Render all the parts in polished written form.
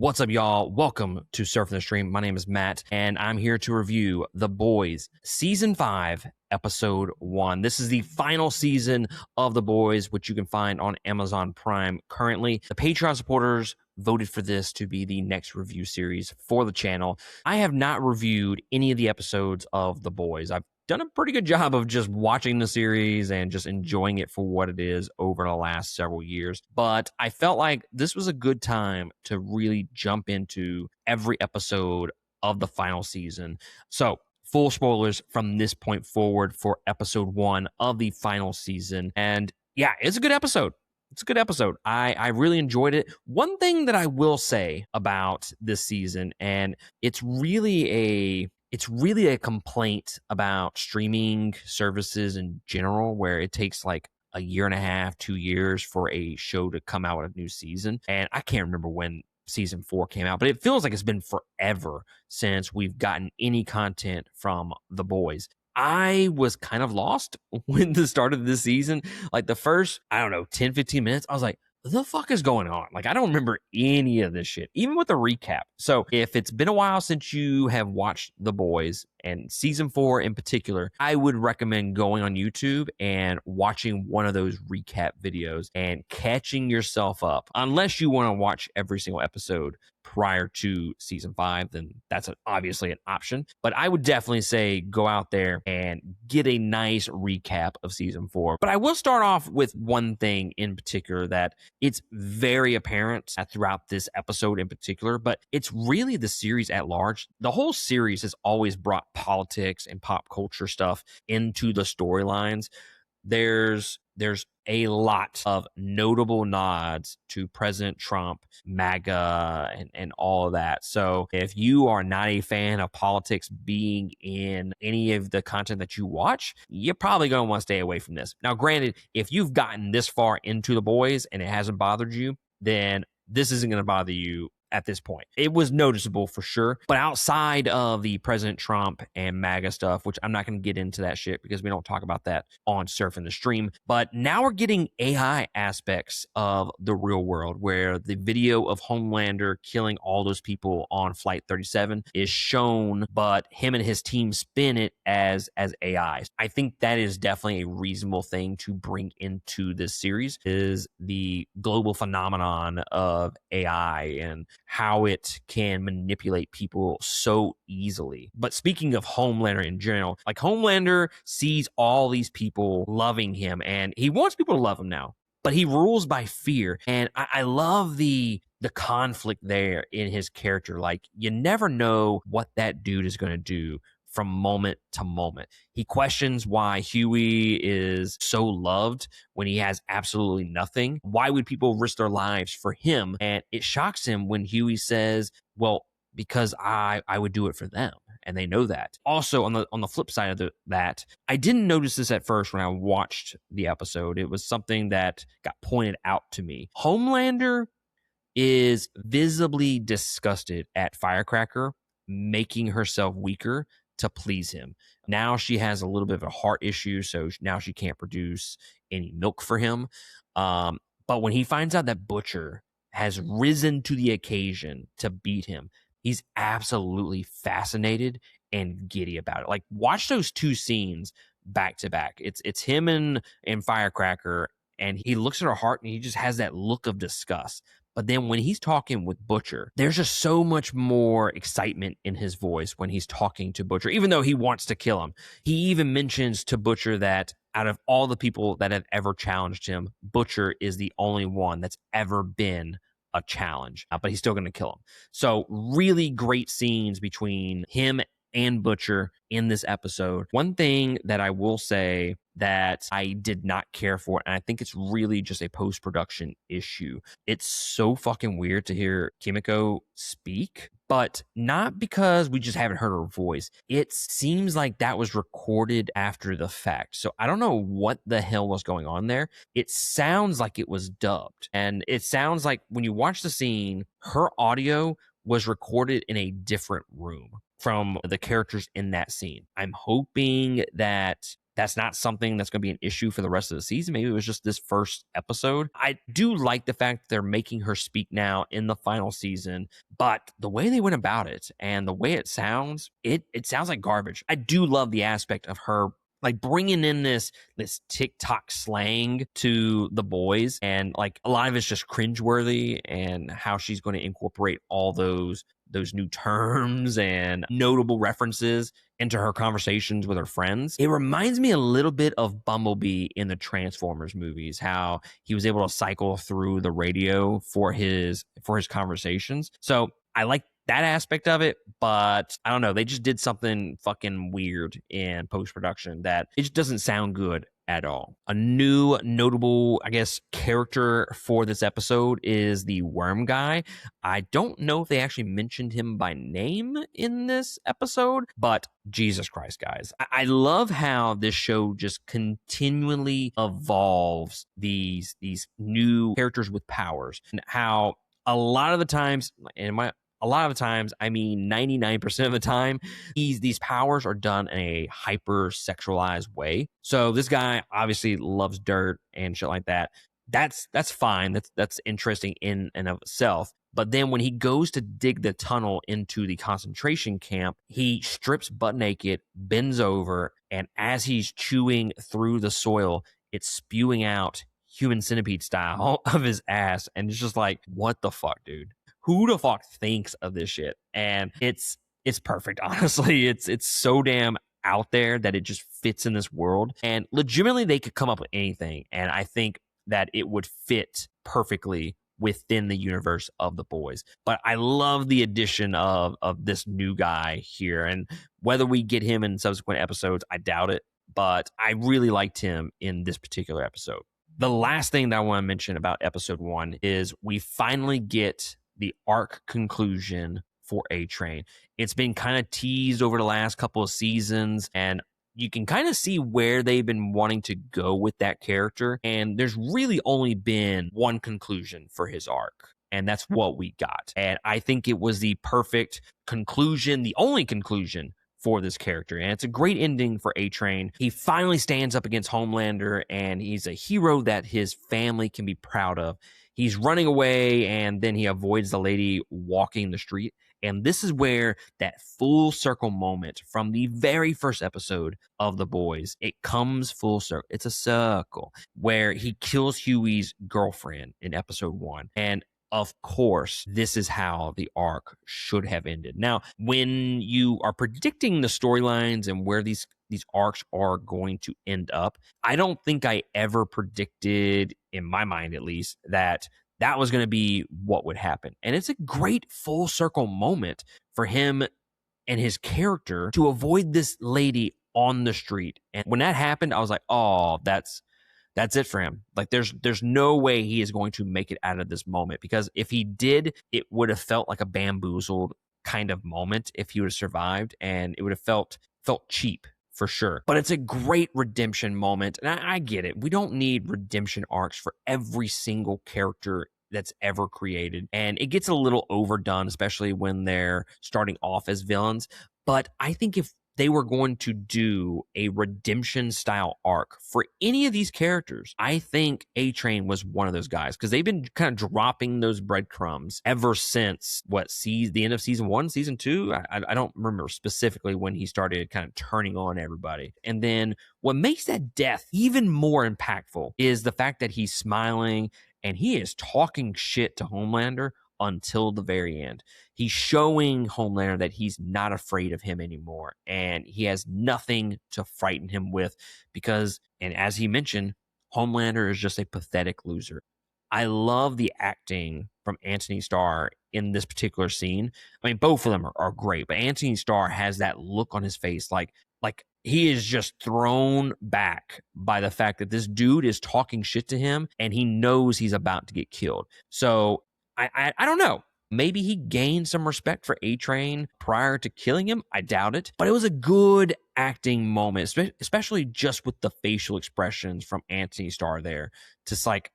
What's up, y'all? Welcome to Surfing the Stream. My name is Matt, and I'm here to review The Boys, Season 5, Episode 1. This is the final season of The Boys, which you can find on Amazon Prime currently. The Patreon supporters voted for this to be the next review series for the channel. I have not reviewed any of the episodes of The Boys. I've done a pretty good job of just watching the series and just enjoying it for what it is over the last several years. But I felt like this was a good time to really jump into every episode of the final season. So, full spoilers from this point forward for episode 1 of the final season. And yeah, it's a good episode. It's a good episode. I really enjoyed it. One thing that I will say about this season, and it's really a complaint about streaming services in general, where it takes like a year and a half, 2 years for a show to come out with a new season. And I can't remember when season 4 came out, but it feels like it's been forever since we've gotten any content from The Boys. I was kind of lost when the start of this season, like the first, 10, 15 minutes, I was like, what the fuck is going on? Like, I don't remember any of this shit, even with the recap. So if it's been a while since you have watched The Boys, and season 4 in particular, I would recommend going on YouTube and watching one of those recap videos and catching yourself up. Unless you want to watch every single episode prior to season 5, then that's obviously an option. But I would definitely say go out there and get a nice recap of season 4. But I will start off with one thing in particular that it's very apparent throughout this episode in particular, but it's really the series at large. The whole series has always brought politics and pop culture stuff into the storylines. There's a lot of notable nods to President Trump, MAGA, and all of that. So if you are not a fan of politics being in any of the content that you watch, you're probably going to want to stay away from this. Now, granted, if you've gotten this far into The Boys and it hasn't bothered you, then this isn't going to bother you at this point. It was noticeable for sure, but outside of the President Trump and MAGA stuff, which I'm not going to get into that shit because we don't talk about that on Surfing the Stream, but now we're getting AI aspects of the real world where the video of Homelander killing all those people on Flight 37 is shown, but him and his team spin it as AI. I think that is definitely a reasonable thing to bring into this series, is the global phenomenon of AI and how it can manipulate people so easily. But speaking of Homelander in general, like Homelander sees all these people loving him and he wants people to love him now, but he rules by fear. And I love the conflict there in his character. Like, you never know what that dude is going to do from moment to moment. He questions why Huey is so loved when he has absolutely nothing. Why would people risk their lives for him? And it shocks him when Huey says, well, because I would do it for them. And they know that. Also, on the flip side of that, I didn't notice this at first when I watched the episode. It was something that got pointed out to me. Homelander is visibly disgusted at Firecracker making herself weaker to please him. Now she has a little bit of a heart issue, so now she can't produce any milk for him. But when he finds out that Butcher has risen to the occasion to beat him, he's absolutely fascinated and giddy about it. Like, watch those two scenes back to back. It's him and Firecracker, and he looks at her heart and he just has that look of disgust. But then when he's talking with Butcher, there's just so much more excitement in his voice when he's talking to Butcher, even though he wants to kill him. He even mentions to Butcher that out of all the people that have ever challenged him, Butcher is the only one that's ever been a challenge, but he's still going to kill him. So really great scenes between him and Butcher in this episode. One thing that I will say that I did not care for, and I think it's really just a post-production issue. It's so fucking weird to hear Kimiko speak, but not because we just haven't heard her voice. It seems like that was recorded after the fact. So I don't know what the hell was going on there. It sounds like it was dubbed, and it sounds like when you watch the scene, her audio was recorded in a different room from the characters in that scene. I'm hoping that that's not something that's going to be an issue for the rest of the season. Maybe it was just this first episode. I do like the fact that they're making her speak now in the final season, but the way they went about it and the way it sounds, it sounds like garbage. I do love the aspect of her like bringing in this TikTok slang to the boys, and like a lot of it's just cringeworthy, and how she's going to incorporate all those new terms and notable references into her conversations with her friends. It reminds me a little bit of Bumblebee in the Transformers movies, how he was able to cycle through the radio for his conversations. So I like that aspect of it, but I don't know. They just did something fucking weird in post-production that it just doesn't sound good at all. A new notable, I guess, character for this episode is the worm guy. I don't know if they actually mentioned him by name in this episode, but Jesus Christ, guys. I love how this show just continually evolves these new characters with powers, and how a lot of the times, I mean 99% of the time, these powers are done in a hyper sexualized way. So this guy obviously loves dirt and shit like that. That's fine. That's interesting in and of itself. But then when he goes to dig the tunnel into the concentration camp, he strips butt naked, bends over, and as he's chewing through the soil, it's spewing out human centipede style of his ass. And it's just like, what the fuck, dude? Who the fuck thinks of this shit? And it's perfect, honestly. It's so damn out there that it just fits in this world. And legitimately, they could come up with anything. And I think that it would fit perfectly within the universe of the boys. But I love the addition of this new guy here. And whether we get him in subsequent episodes, I doubt it. But I really liked him in this particular episode. The last thing that I want to mention about episode 1 is we finally get the arc conclusion for A-Train. It's been kind of teased over the last couple of seasons, and you can kind of see where they've been wanting to go with that character. And there's really only been one conclusion for his arc, and that's what we got. And I think it was the perfect conclusion, the only conclusion for this character. And it's a great ending for A-Train. He finally stands up against Homelander, and he's a hero that his family can be proud of. He's running away, and then he avoids the lady walking the street. And this is where that full circle moment from the very first episode of The Boys, it comes full circle. It's a circle where he kills Huey's girlfriend in episode 1. And of course, this is how the arc should have ended. Now, when you are predicting the storylines and where these arcs are going to end up, I don't think I ever predicted, in my mind at least, that was going to be what would happen. And it's a great full circle moment for him and his character to avoid this lady on the street. And when that happened, I was like, oh, that's it for him. Like there's no way he is going to make it out of this moment, because if he did, it would have felt like a bamboozled kind of moment if he would have survived, and it would have felt cheap for sure. But it's a great redemption moment, and I get it. We don't need redemption arcs for every single character that's ever created, and it gets a little overdone, especially when they're starting off as villains. But I think if they were going to do a redemption style arc for any of these characters, I think A-Train was one of those guys, because they've been kind of dropping those breadcrumbs ever since the end of season 1, season 2. I don't remember specifically when he started kind of turning on everybody. And then what makes that death even more impactful is the fact that he's smiling and he is talking shit to Homelander until the very end. He's showing Homelander that he's not afraid of him anymore, and he has nothing to frighten him with, because, and as he mentioned, Homelander is just a pathetic loser. I love the acting from Antony Starr in this particular scene. I mean, both of them are great, but Antony Starr has that look on his face like he is just thrown back by the fact that this dude is talking shit to him and he knows he's about to get killed. So I don't know. Maybe he gained some respect for A-Train prior to killing him. I doubt it. But it was a good acting moment, especially just with the facial expressions from Antony Starr there. Just like,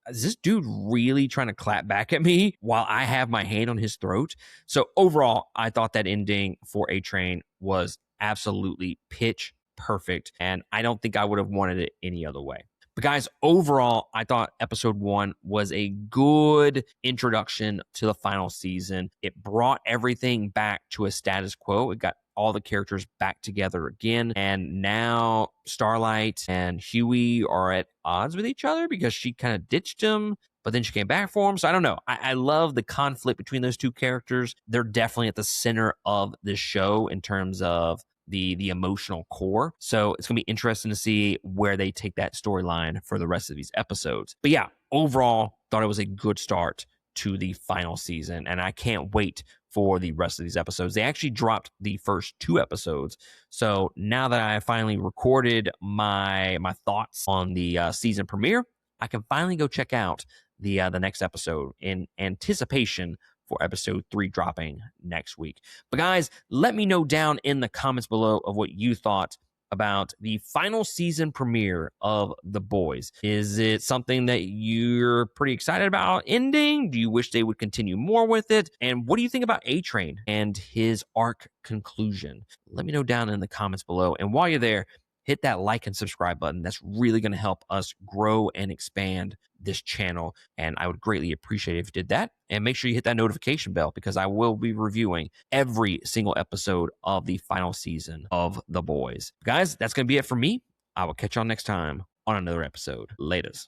is this dude really trying to clap back at me while I have my hand on his throat? So overall, I thought that ending for A-Train was absolutely pitch perfect. And I don't think I would have wanted it any other way. But guys, overall, I thought episode 1 was a good introduction to the final season. It brought everything back to a status quo. It got all the characters back together again. And now Starlight and Huey are at odds with each other because she kind of ditched him, but then she came back for him. So I don't know. I love the conflict between those two characters. They're definitely at the center of this show in terms of the emotional core. So it's going to be interesting to see where they take that storyline for the rest of these episodes. But yeah, overall, thought it was a good start to the final season, and I can't wait for the rest of these episodes. They actually dropped the first 2 episodes. So now that I finally recorded my thoughts on the season premiere, I can finally go check out the next episode in anticipation for episode 3 dropping next week. But guys, let me know down in the comments below of what you thought about the final season premiere of The Boys. Is it something that you're pretty excited about ending? Do you wish they would continue more with it? And what do you think about A-Train and his arc conclusion? Let me know down in the comments below. And while you're there, hit that like and subscribe button. That's really going to help us grow and expand this channel. And I would greatly appreciate it if you did that. And make sure you hit that notification bell because I will be reviewing every single episode of the final season of The Boys. Guys, that's going to be it for me. I will catch y'all next time on another episode. Laters.